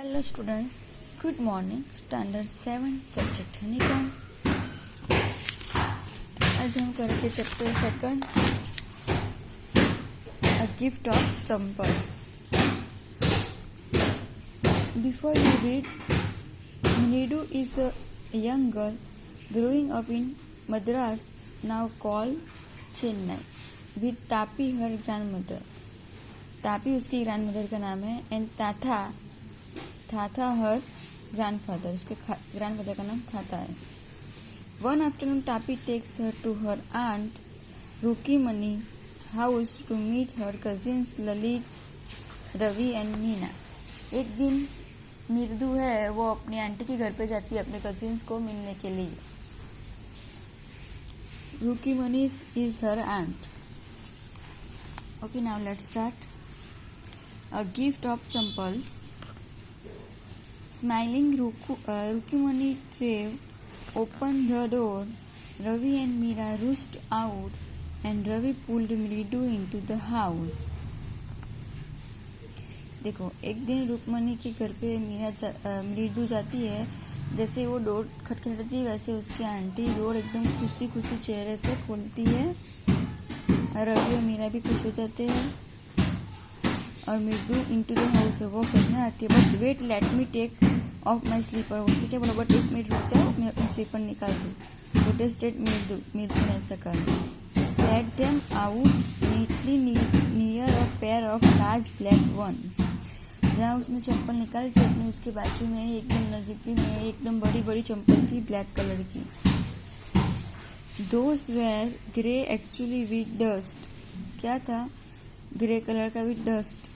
Hello students, good morning. Standard 7 subject honeycomb. आज हम करेंगे chapter second A gift of champals. Before you read, Minidu is a young girl growing up in Madras, now called Chennai, with Tapi her grandmother. Tapi उसकी grandmother का नाम है and Thatha her grandfather, उसके grandfather का नाम थाथा है. One afternoon Tapi takes her to her aunt Rukmini house to meet her cousins Lalit, Ravi and Meena. एक दिन मृदु है वो अपनी आंटी के घर पे जाती है अपने कजिन्स को मिलने के लिए. Rukmini is her aunt. Okay, now let's start. A gift of champals. Smiling Rukimani Trev opened the door. Ravi and Meera rushed out and Ravi pulled Mridu into the house. देखो, एक दिन रुक्मणी के घर पे मृदु जाती है. जैसे वो डोर खटखटाती है वैसे उसकी आंटी डोर एकदम खुशी खुशी चेहरे से खोलती है. रवि और मीरा भी खुश हो जाते हैं और मृदु इनटू द हाउस वो घर में आती है. But wait, let me take off my slipper. उसने क्या बोला, बट एक मिनट रुक जाओ, मैं अपनी स्लीपर निकाल दूँ. प्रोटेस्टेड मृदु ने ऐसा कहा. She set them out neatly near a pair of large black ones. जहाँ उसने चप्पल निकाली थी अपने उसके बाजू में एकदम नजदीक में एकदम बड़ी बड़ी चप्पल थी ब्लैक कलर की. Those were grey actually with dust. क्या था? ग्रे कलर का with dust.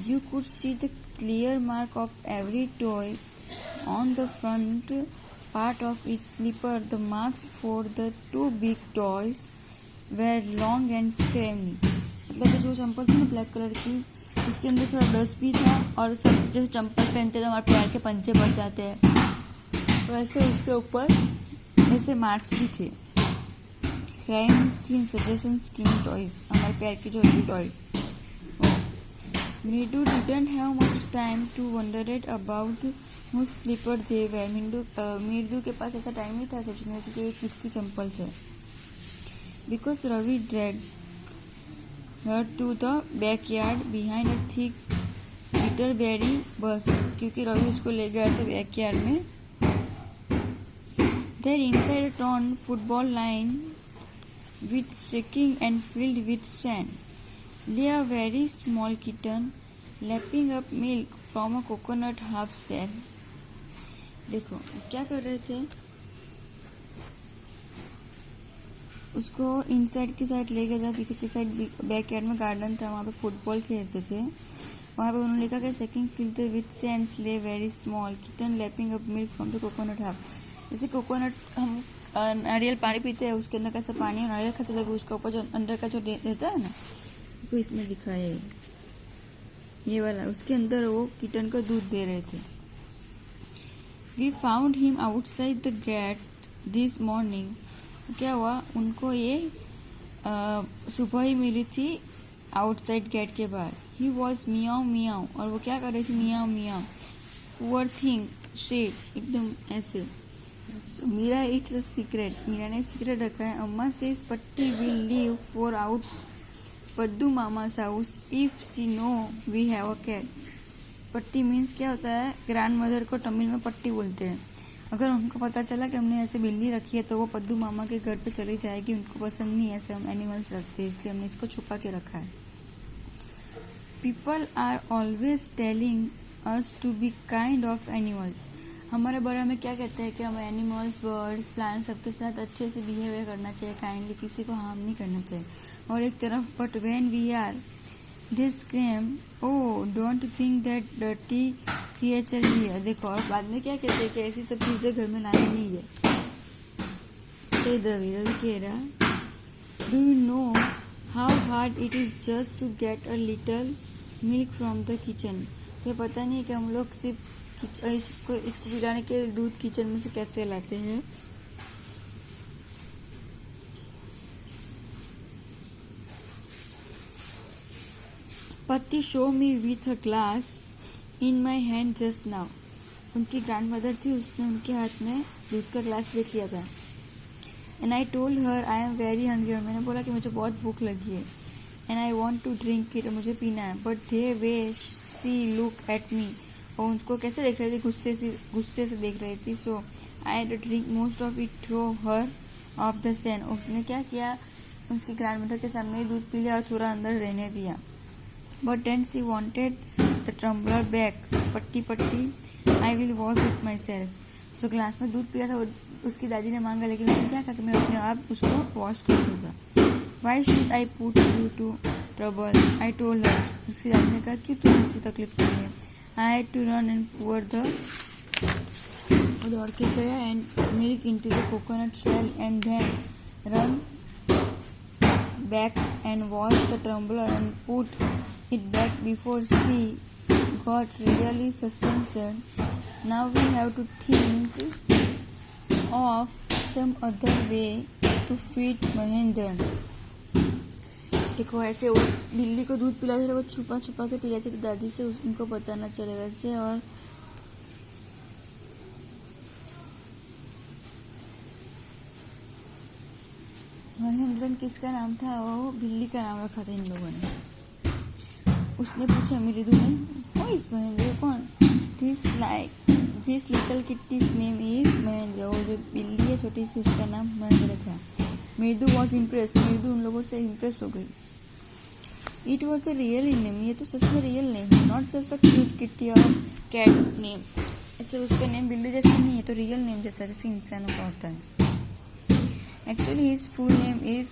You could see the clear mark of every toy on the front part of each slipper. The marks for the two big toys were long and scrawny. मतलब जो चंपल थी ना black colour की, इसके अंदर थोड़ा dust भी था और सब जैसे चंपल पहनते तो हमारे पैर के पंजे बच जाते हैं वैसे उसके ऊपर ऐसे मार्क्स भी थे. Crime theme suggestion skin toys, हमारे पैर की जो भी toy. Mridu didn't have much time to wonder about whose slipper they were. Mridu के पास ऐसा टाइम नहीं था सोचने की ये किसकी चंपल्स है. Because Ravi drag her to the backyard behind a thick bitterberry bush. क्योंकि रवि उसको ले गया था बैकयार्ड में. There inside a torn football line with shaking and filled with sand lay a very small kitten lapping up milk from a coconut half shell. देखो क्या कर रहे थे, उसको इनसाइड की साइड ले गया था. पीछे की साइड बैकयार्ड में गार्डन था, वहाँ पे फुटबॉल खेलते थे. वहाँ पे उन्होंने लिखा कि शेकिंग फिल्ड विथ सैंड ले very small kitten lapping up milk from the coconut half. जैसे कोकोनट हम नारियल पानी पीते हैं उसके अंदर कैसा पानी नारियल खा सकते, उसका ऊपर जो अंदर का जो रहता है ना वो इसमें दिखा है ये वाला, उसके अंदर वो किटन को दूध दे रहे थे. We found him outside the gate this morning. क्या हुआ, उनको ये सुबह ही मिली थी आउटसाइड गेट के बाहर. ही वॉज मियाओ मियाओ, और वो क्या कर रही थी, meow meow. Poor thing shed एकदम ऐसे. Meera it's a secret, Meera ने सीक्रेट रखा है. Amma says Patti will leave for out Paddu Mama's house if she know we have a cat. Patti means क्या होता है, ग्रैंड मदर को तमिल में पट्टी बोलते हैं. अगर उनको पता चला कि हमने ऐसे बिल्ली रखी है तो वो पद्दू मामा के घर पे चली जाएगी. उनको पसंद नहीं है ऐसे हम एनिमल्स रखते हैं, इसलिए हमने इसको छुपा के रखा है. People are always telling us to be kind of animals. हमारे बारे में क्या कहते हैं कि हमें एनिमल्स, बर्ड्स, प्लांट्स सबके साथ अच्छे से बिहेवियर करना चाहिए, काइंडली, किसी को हार्म नहीं करना चाहिए. और एक तरफ but when we are this scream oh don't bring that dirty creature here. देखो और बाद में क्या कहते हैं कि ऐसी सब चीज़ें घर में लानी नहीं है. से रवि कह रहा, do you know how hard it is just to get a little milk from the kitchen. तो पता नहीं कि हम लोग सिर्फ इसको पिलाने के दूध किचन में से कैसे लाते हैं. पति show me with a glass in my hand just now. उनकी ग्रैंड मदर थी, उसने उनके हाथ में दूध का ग्लास देख लिया था। And I told her I am very hungry, और मैंने बोला कि मुझे बहुत भूख लगी है। And I want to drink it, मुझे पीना है। But the way she look at me, और उनको कैसे देख रही थी, गुस्से से देख रही थी। So I had to drink most of it through her of the sun. उसने क्या किया, उसकी ग्रैंड मदर के सामने ही दूध पी लिया और थोड़ा अंदर रहने दिया। But then she wanted the tumbler back, Patti I will wash it myself. जो ग्लास में दूध पिया था उसकी दादी ने मांगा, लेकिन उसने क्या कहा कि मैं अपने आप उसको वॉश कर दूंगा। Why should I put you to trouble, I told her. उसकी दादी ने कहा क्यों तुम्हें इससे तकलीफ कर रही है। I had to run and pour दौड़ के गया and milk into the coconut shell and then run back and washed the tumbler and put it back before she got really suspicious. Now we have to think of some other way to feed Mahendra. देखो ऐसे वो बिल्ली को दूध पिलाते थे, वो छुपा छुपा के पिलाते थे दादी से, उनको पता ना चले वैसे। और महेंद्रन किसका नाम था, वो बिल्ली का नाम रखा था इन लोगों ने। उसने पूछा मृदु ने, हो इस महेंद्र कौन? This little kitty's name is Mahendra. वो जो बिल्ली है छोटी सी, उसका नाम महेंद्र था। मृदु वॉज इम्प्रेस, मृदु उन लोगों से इम्प्रेस हो गई। It was a real name, ये तो सच में real name, not just a cute kitty और कैट नेम। ऐसे उसका नेम बिल्ली जैसे नहीं है, तो रियल नेम जैसा, जैसे इंसानों का होता है। Actually, his full name is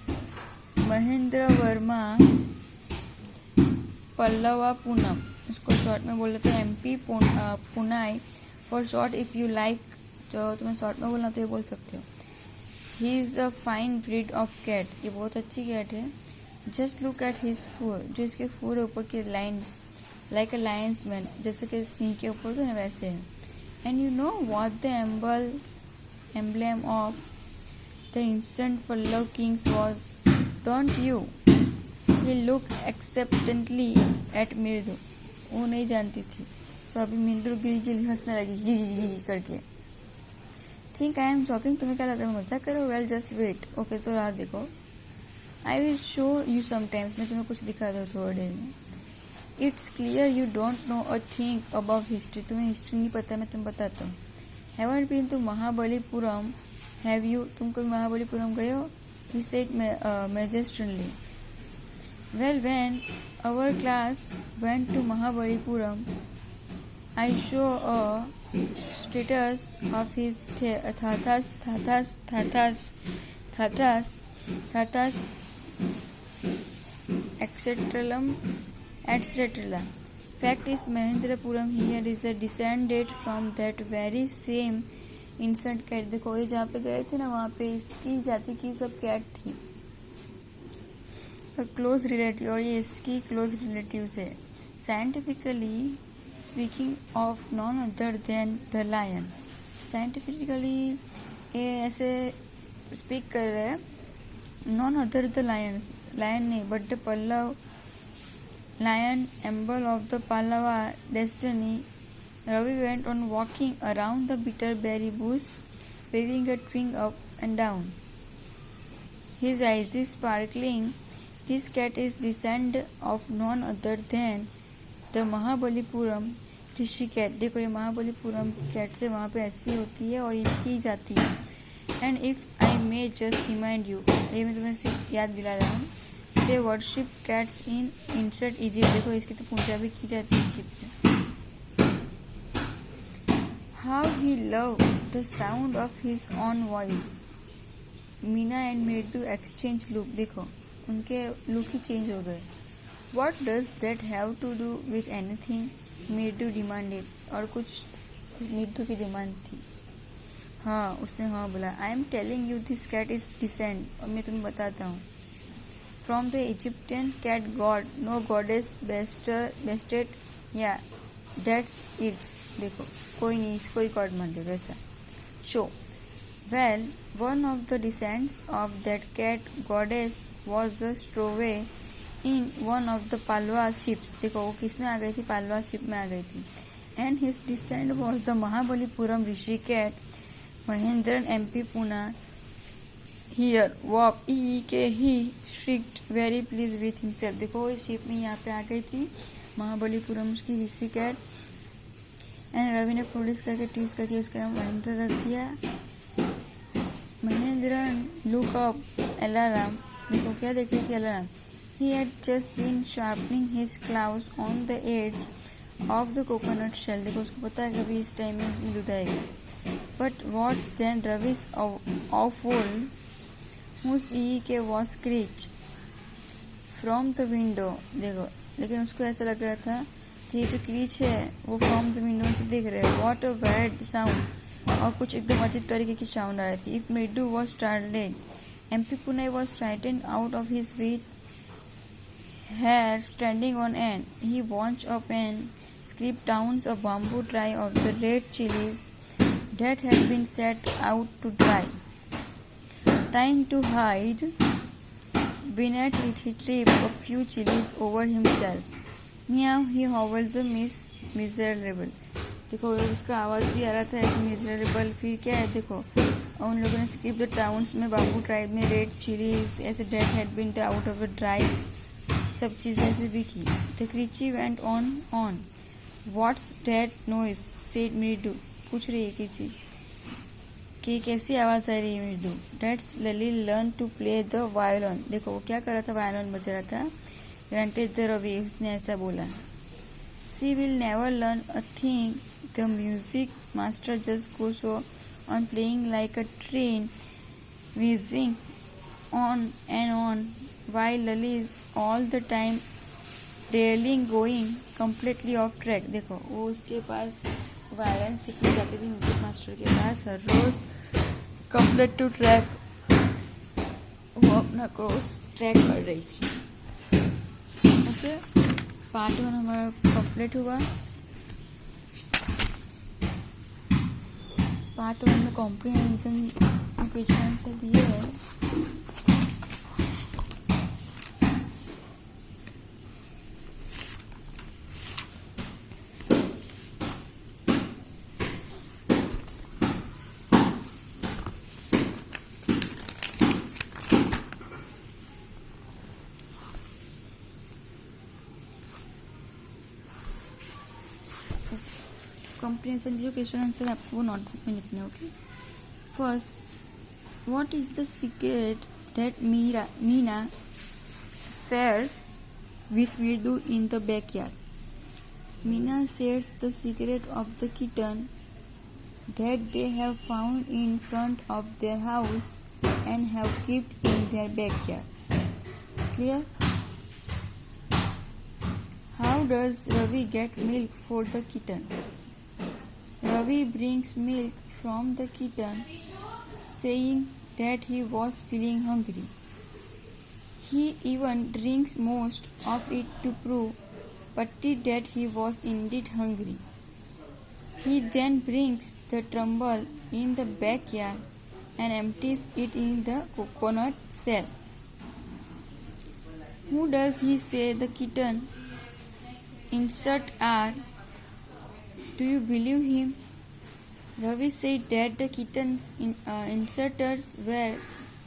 Mahendra Verma Pallava Poonam. उसको शॉर्ट में बोल लेते हैं MP पुनाई for short if you like. जो तुम्हें शॉर्ट में बोलना तो ये बोल सकते हो। He is a fine breed of cat, ये बहुत अच्छी कैट है। Just look at his fur, जो इसके फूर ऊपर के lines like a lions mane, जैसे कि सिंह के ऊपर तो वैसे है। And you know what the emblem of the ancient Pallav kings was, don't you? He looked acceptantly at Mridu. वो नहीं जानती थी, सो अभी मृदु गिरी हंसने लगी गी करके। थिंक आई एम जॉकिंग, तुम्हें क्या लग रहा है मजाक करो? वेल जस्ट वेट, ओके तो रात देखो। I will show you sometimes, मैं तुम्हें कुछ दिखा दूँ थोड़ी देर में। It's clear you don't know a thing about history, तुम्हें हिस्ट्री नहीं पता, मैं तुम्हें बताता हूँ। Haven't been to Mahabalipuram, have you, तुम कभी महाबलीपुरम गए हो? He said majestically. Well, when our class went to Mahabalipuram, I saw a status of his thathas etc. Fact is, Mahendrapuram here is a descended from that very same innocent cat. देखो ये जहाँ पे गए थे ना, वहाँ पे इसकी जाति की सब कैट थी, क्लोज रिलेटिव, और ये इसकी क्लोज रिलेटिव्स है। Scientifically speaking of none other than the lion, scientifically ये ऐसे स्पीक कर रहे हैं, none other the lion, lion नहीं but the Pallava lion, emblem of the Pallava destiny. Ravi went on walking around the bitterberry bush, waving a twig up and down. His eyes is sparkling. This cat is descendant of none other than the Mahabalipuram Rishi cat. देखो ये Mahabalipuram cat से वहाँ पे ऐसी होती है और इसकी जाती है। And if I may just remind you, ये मैं तुम्हें सिर्फ याद दिला रहा हूँ, they worship cats in ancient Egypt. देखो इसकी तो पूजा भी की जाती है इजिप्ट में। How he loved the sound of his own voice. Meena and मृदु एक्सचेंज लुक, देखो उनके लुक ही चेंज हो गए। What does that have to do with anything? मृदु डिमांडेड, और कुछ मृदु की डिमांड थी। हाँ, उसने हाँ बोला। I am telling you this cat is descend, और मैं तुम्हें बताता हूँ, from the Egyptian cat god, no goddess Bastet, या That's it. देखो कोई नहीं, इसको ही गॉड मान लेगा ऐसा। Show well, one of the descendants of that cat goddess was a stowaway in one of the Palwa ships. देखो वो किस में आ गई थी? पालवा शिप में आ गई थी। and his descent was the Mahabalipuram Rishi cat, Mahendran MP Pune. Here, wop he shrieked, very pleased with himself. देखो इस शिप में यहाँ पे आ गई थी महाबलीपुरम की ऋषि कैट, एंड रवि ने प्रोड्यूस करके टीज करके उसका नाम महेंद्र रख दिया. Mahendra look up alarm. देखो क्या देख रही थी alarm. He had just been sharpening his claws on the edge of the coconut shell. देखो उसको पता है कभी इस टाइम में इसमें दूध आएगा. But what's then Ravi's awful whose E.K. was screeched from the window. देखो लेकिन उसको ऐसा लग रहा था कि ये जो क्रीच है वो फ्रॉम द विंडो से दिख रहा है. What a weird sound. और कुछ एकदम अजीब तरीके की साउंड आ रही थी. If Mirdu was startled, MP Pune was frightened out of his wit. Hair standing on end, he bunched up and scraped down a bamboo tray of the red chilies that had been set out to dry. Trying to hide beneath it, he tripped a few chilies over himself. Meow, he howled a miserable. देखो उसका आवाज भी आ रहा था ऐसे miserable. फिर क्या है देखो उन लोगों ने स्किप द टाउन्स में बाम्बू ट्राइब में रेड चिलीज ऐसे that had been out of a dry सब चीज़ें ऐसे भी की. The creature went on. What's that noise said Mridu. पूछ रही है क्रीची कि कैसी आवाज़ आ रही है Mridu. That's Lily learn to play the violin. देखो वो क्या कर रहा था, वायोलिन बजा रहा था. ग्रांटेड द रवि, उसने ऐसा बोला. She will never learn a thing. The music master just goes on playing like a train, whizzing on and on, while Lali is all the time railing, going completely off track. देखो वो उसके पास Byron सीखने जाती थी music master के पास हर रोज. Complete to track, वो अपना cross track कर रही थी. ओके, पार्ट 1 हमारा कंप्लीट हुआ. पार्ट 1 में कॉम्प्रिहेंशन क्वेश्चन से दिए है. कॉम्प्रिहेंशन जो क्वेश्चन आंसर आपको वो नोटबुक में लिखने. Okay, first, what is the secret that Meena shares with Mirdu in the backyard. Meena shares the secret of the kitten that they have found in front of their house and have kept in their backyard. Clear? How does Ravi get milk for the kitten? Ravi brings milk from the kitten, saying that he was feeling hungry. He even drinks most of it to prove Patti that he was indeed hungry. He then brings the trumble in the backyard and empties it in the coconut shell. Who does he say the kitten? Insert R. Do you believe him? Ravi said that the kitten's inserters were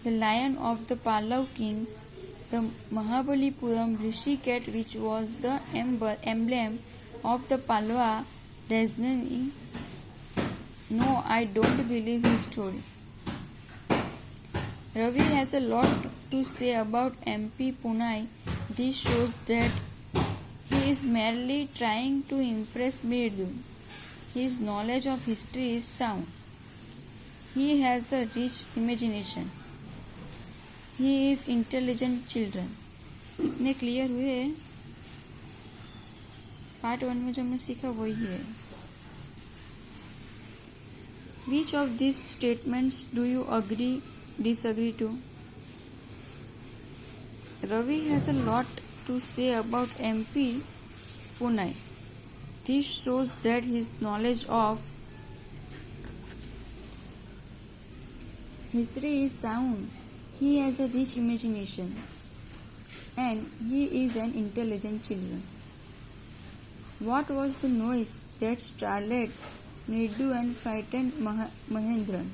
the lion of the Pallav kings, the Mahabalipuram Rishi cat, which was the emblem of the Pallava dynasty. No, I don't believe his story. Ravi has a lot to say about MP Pune. This shows that he is merely trying to impress Mirdu. His knowledge of history is sound. He has a rich imagination. He is intelligent children. इतने clear हुए. Part 1 में जो हमने सीखा वही है. Which of these statements do you disagree to? Ravi has a lot to say about MP Pune. This shows that his knowledge of history is sound. He has a rich imagination and he is an intelligent children. What was the noise that startled Mridu and frightened Mahendran?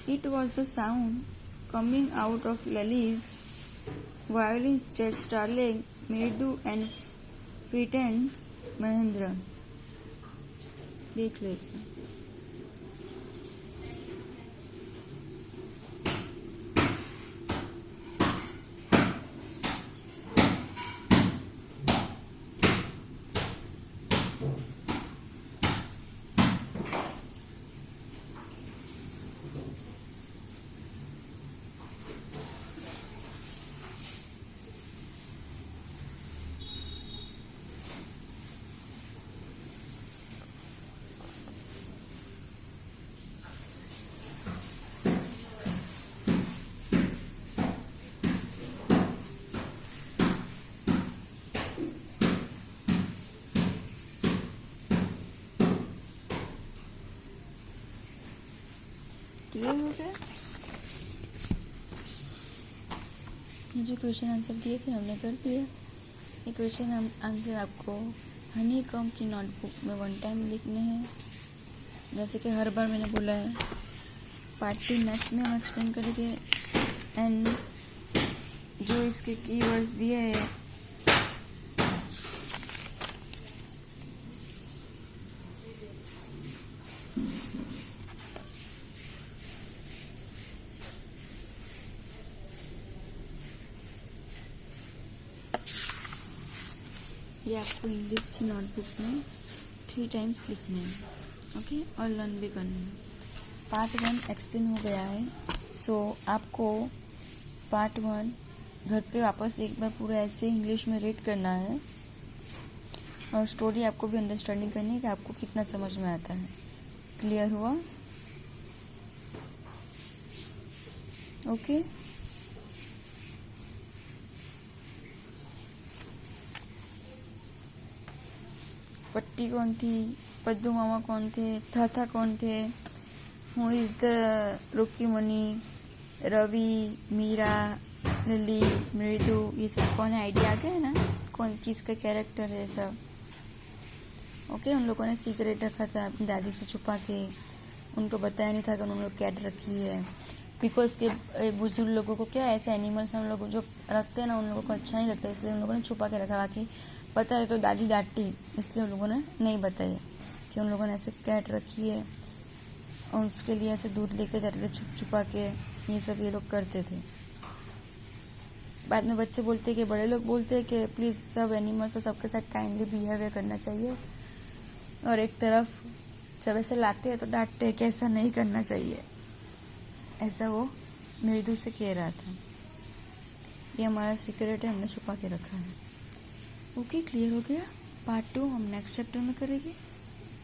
It was the sound coming out of Lali's violins that startled Mridu and frightened Mahendran. देख लो एक बार। Clear हो गया? ये जो question answer दिए थे हमने कर दिया। ये क्वेश्चन आंसर आपको हनी कॉम की नोटबुक में 1 टाइम लिखने हैं, जैसे कि हर बार मैंने बोला है। पार्ट 2 नेक्स्ट में हम एक्सप्लेन करेंगे। एंड जो इसके कीवर्ड्स दिए है ये आपको इंग्लिश की नोटबुक में 3 टाइम्स लिखने हैं, ओके, और लर्न भी करना है। पार्ट 1 एक्सप्लेन हो गया है। सो आपको पार्ट 1 घर पे वापस एक बार पूरा ऐसे इंग्लिश में रीड करना है, और स्टोरी आपको भी अंडरस्टैंडिंग करनी है कि आपको कितना समझ में आता है। क्लियर हुआ? ओके। पट्टी कौन थी, पद्दू मामा कौन थे, था कौन थे, who is the Rukmini, Ravi, Meera, Lily, Mridu, ये सब कौन है, आइडिया आ गया ना, कौन किसका कैरेक्टर है सब। ओके। उन लोगों ने सीक्रेट रखा था अपनी दादी से छुपा के, उनको बताया नहीं था कि उन्होंने कैट रखी है, बिकॉज के बुजुर्ग लोगों को क्या ऐसे एनिमल्स हम लोग जो रखते हैं ना उन लोगों को अच्छा नहीं लगता, इसलिए उन लोगों ने छुपा के रखा। बाकी पता है तो दादी डांटती, इसलिए उन लोगों ने नहीं बताया कि उन लोगों ने ऐसे कैट रखी है, और उसके लिए ऐसे दूध लेके जाते थे छुप छुपा के, ये सब ये लोग करते थे। बाद में बच्चे बोलते कि बड़े लोग बोलते हैं कि प्लीज़ सब एनिमल्स और सबके साथ काइंडली बिहेवियर करना चाहिए, और एक तरफ जब ऐसे लाते हैं तो डांटते हैं कि ऐसा नहीं करना चाहिए। ऐसा वो मृदु से कह रहा था। ये हमारा सीक्रेट है, हमने छुपा के रखा है। ओके, क्लियर हो गया? पार्ट 2 हम नेक्स्ट चैप्टर में करेंगे।